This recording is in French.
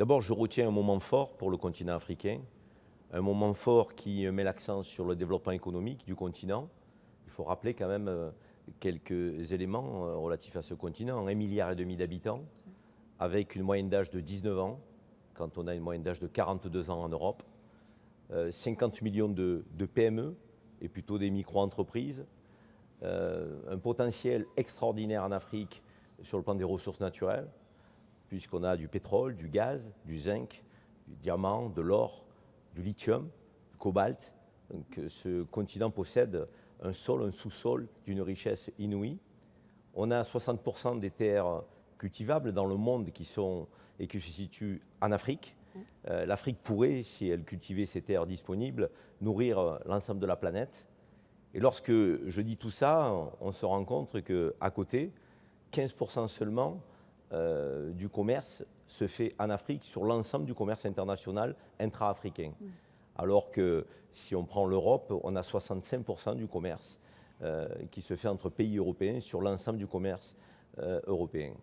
D'abord, je retiens un moment fort pour le continent africain, un moment fort qui met l'accent sur le développement économique du continent. Il faut rappeler quand même quelques éléments relatifs à ce continent. 1,5 milliard d'habitants, avec une moyenne d'âge de 19 ans, quand on a une moyenne d'âge de 42 ans en Europe. 50 millions de PME, et plutôt des micro-entreprises. Un potentiel extraordinaire en Afrique sur le plan des ressources naturelles, puisqu'on a du pétrole, du gaz, du zinc, du diamant, de l'or, du lithium, du cobalt. Donc, ce continent possède un sol, un sous-sol d'une richesse inouïe. On a 60% des terres cultivables dans le monde qui se situent en Afrique. L'Afrique pourrait, si elle cultivait ces terres disponibles, nourrir l'ensemble de la planète. Et lorsque je dis tout ça, on se rend compte qu'à côté, 15% seulement du commerce se fait en Afrique sur l'ensemble du commerce international intra-africain. Alors que si on prend l'Europe, on a 65% du commerce qui se fait entre pays européens sur l'ensemble du commerce européen.